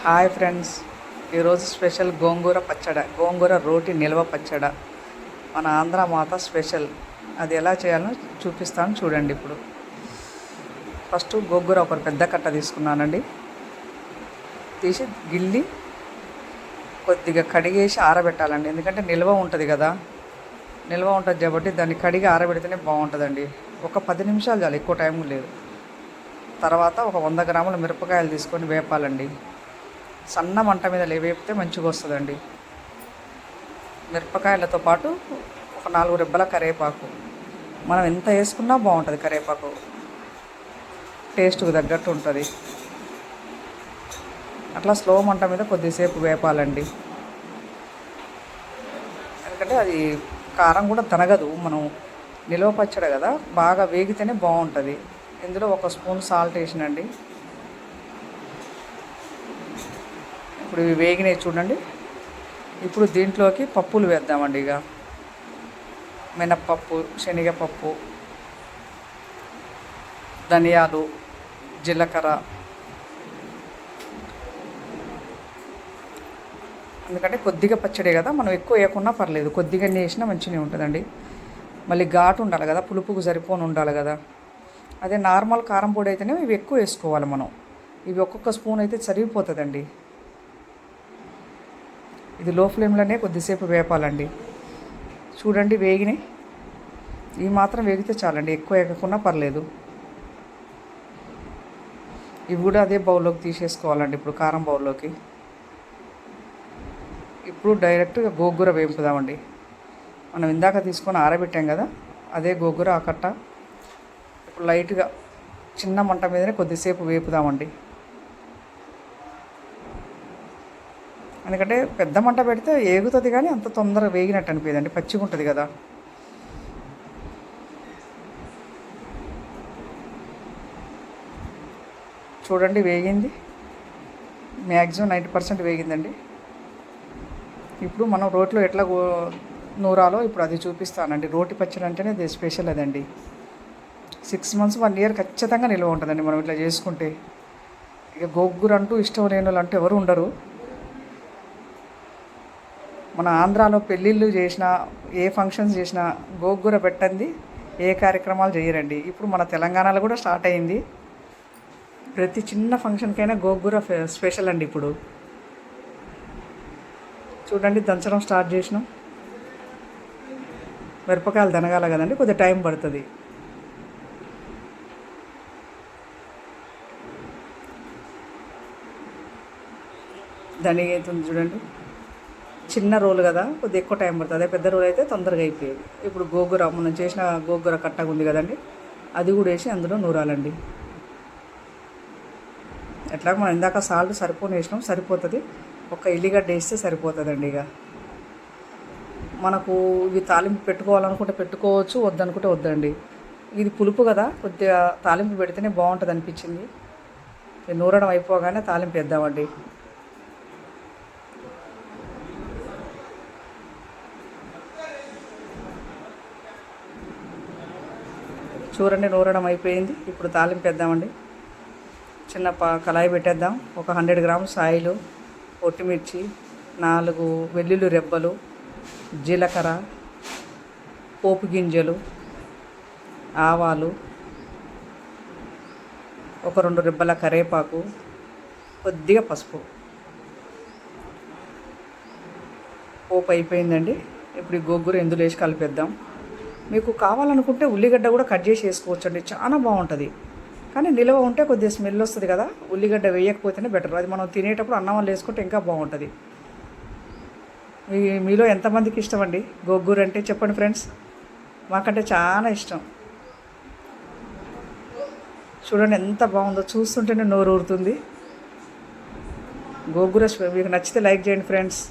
Hi friends, ఈరోజు special గోంగూర పచ్చడి, గోంగూర రోటి నిల్వ పచ్చడి. మన ఆంధ్ర మాత స్పెషల్. అది ఎలా చేయాలో చూపిస్తాను చూడండి. ఇప్పుడు ఫస్ట్ గోంగూర ఒక పెద్ద కట్ట తీసుకున్నానండి. తీసి గిల్లి కొద్దిగా కడిగేసి ఆరబెట్టాలండి. ఎందుకంటే నిల్వ ఉంటుంది కదా, నిల్వ ఉంటుంది కాబట్టి దాన్ని కడిగి ఆరబెడితేనే బాగుంటుందండి. ఒక 10 నిమిషాలు చాలు, ఎక్కువ టైం లేదు. తర్వాత ఒక 100 గ్రాముల మిరపకాయలు తీసుకొని వేపాలండి. సన్న మంట మీద వేపితే మంచిగా వస్తుందండి. మిరపకాయలతో పాటు ఒక 4 రెబ్బల కరివేపాకు. మనం ఎంత వేసుకున్నా బాగుంటుంది. కరివేపాకు టేస్ట్కు తగ్గట్టు ఉంటుంది. అట్లా స్లో మంట మీద కొద్దిసేపు వేపాలండి. ఎందుకంటే అది కారం కూడా తనగదు. మనం నిల్వ పచ్చడి కదా, బాగా వేగితేనే బాగుంటుంది. ఇందులో 1 స్పూన్ సాల్ట్ వేసినండి. ఇప్పుడు ఇవి వేగినాయి చూడండి. ఇప్పుడు దీంట్లోకి పప్పులు వేద్దామండి. ఇక మినప్పప్పు, శనగపప్పు, ధనియాలు, జీలకర్ర. ఎందుకంటే కొద్దిగా పచ్చడి కదా, మనం ఎక్కువ వేయకున్నా పర్లేదు, కొద్దిగా వేసినా మంచిగా ఉంటుందండి. మళ్ళీ ఘాటు ఉండాలి కదా, పులుపుకు సరిపోని ఉండాలి కదా. అదే నార్మల్ కారం పొడి అయితేనే ఇవి ఎక్కువ వేసుకోవాలి మనం. ఇవి ఒక్కొక్క స్పూన్ అయితే సరిపోతుందండి. ఇది లో ఫ్లేమ్లోనే కొద్దిసేపు వేపాలండి. చూడండి వేగినాయి. ఈ మాత్రం వేగితే చాలండి, ఎక్కువ వేగకున్నా పర్లేదు. ఇవి కూడా అదే బౌల్లోకి తీసేసుకోవాలండి. ఇప్పుడు కారం బౌల్లోకి. ఇప్పుడు డైరెక్ట్గా గోంగూర వేపుదామండి. మనం ఇందాక తీసుకొని ఆరబెట్టాం కదా, అదే గోంగూర ఆ కట్ట. ఇప్పుడు లైట్గా చిన్న మంట మీదనే కొద్దిసేపు వేపుదామండి. ఎందుకంటే పెద్ద మంట పెడితే ఏగుతుంది కానీ అంత తొందరగా వేగినట్టు అనిపించదండి, పచ్చిగా ఉంటుంది కదా. చూడండి వేగింది, మ్యాక్సిమం 90% వేగిందండి. ఇప్పుడు మనం రోట్లో ఎట్లా నూరాలో ఇప్పుడు అది చూపిస్తానండి. రోటి పచ్చడి అంటేనే అది స్పెషల్ అదండి. 6 months 1 year ఖచ్చితంగా నిల్వ ఉంటుందండి మనం ఇట్లా చేసుకుంటే. ఇక గోంగూర అంటూ ఇష్టం లేని వాళ్ళు అంటూ ఎవరు ఉండరు. మన ఆంధ్రాలో పెళ్ళిళ్ళు చేసినా, ఏ ఫంక్షన్స్ చేసినా గోంగూర పెట్టండి ఏ కార్యక్రమాలు చేయరండి. ఇప్పుడు మన తెలంగాణలో కూడా స్టార్ట్ అయింది. ప్రతి చిన్న ఫంక్షన్కైనా గోంగూర స్పెషల్ అండి. ఇప్పుడు చూడండి దంచడం స్టార్ట్ చేసినాం. మిరపకాయలు దనగాల కదండి, కొద్దిగా టైం పడుతుంది. అవుతుంది చూడండి. చిన్న రోలు కదా, కొద్దిగా ఎక్కువ టైం పడుతుంది. అదే పెద్ద రోలు అయితే తొందరగా అయిపోయేది. ఇప్పుడు గోంగూర మనం చేసిన గోంగూర కట్టగా ఉంది కదండి, అది కూడా వేసి అందులో నూరాలండి. ఎట్లా మనం ఇందాక సాల్ట్ వేసినాం, సరిపోతుంది. ఒక ఎల్లిగడ్డ వేస్తే సరిపోతుందండి. ఇక మనకు ఇవి తాలింపు పెట్టుకోవాలనుకుంటే పెట్టుకోవచ్చు, వద్దనుకుంటే వద్దండి. ఇది పులుపు కదా, కొద్దిగా తాలింపు పెడితేనే బాగుంటుంది అనిపించింది. నూరడం అయిపోగానే తాలింపు వేద్దామండి. చూడండి నూరడం అయిపోయింది. ఇప్పుడు తాలింపు వేద్దామండి. చిన్న కళాయి పెట్టేద్దాం. ఒక 100 grams ఆయిల్, పొట్టిమిర్చి, 4 వెల్లుల్లి రెబ్బలు, జీలకర్ర, పోపు గింజలు, ఆవాలు, ఒక 2 రెబ్బల కరివేపాకు, కొద్దిగా పసుపు. పోపు అయిపోయిందండి. ఇప్పుడు ఈ గోంగూర ఇందులో వేసి కలిపేద్దాం. మీకు కావాలనుకుంటే ఉల్లిగడ్డ కూడా కట్ చేసి వేసుకోవచ్చండి, చాలా బాగుంటుంది. కానీ నిల్వ ఉంటే కొద్దిగా స్మెల్ వస్తుంది కదా, ఉల్లిగడ్డ వేయకపోతేనే బెటర్. అది మనం తినేటప్పుడు అన్నం వేసుకుంటే ఇంకా బాగుంటుంది. మీలో ఎంతమందికి ఇష్టం అండి గోంగూర అంటే చెప్పండి ఫ్రెండ్స్. మాకంటే చాలా ఇష్టం. చూడండి ఎంత బాగుందో, చూస్తుంటేనే నోరు ఊరుతుంది. గోంగూర మీకు నచ్చితే లైక్ చేయండి ఫ్రెండ్స్.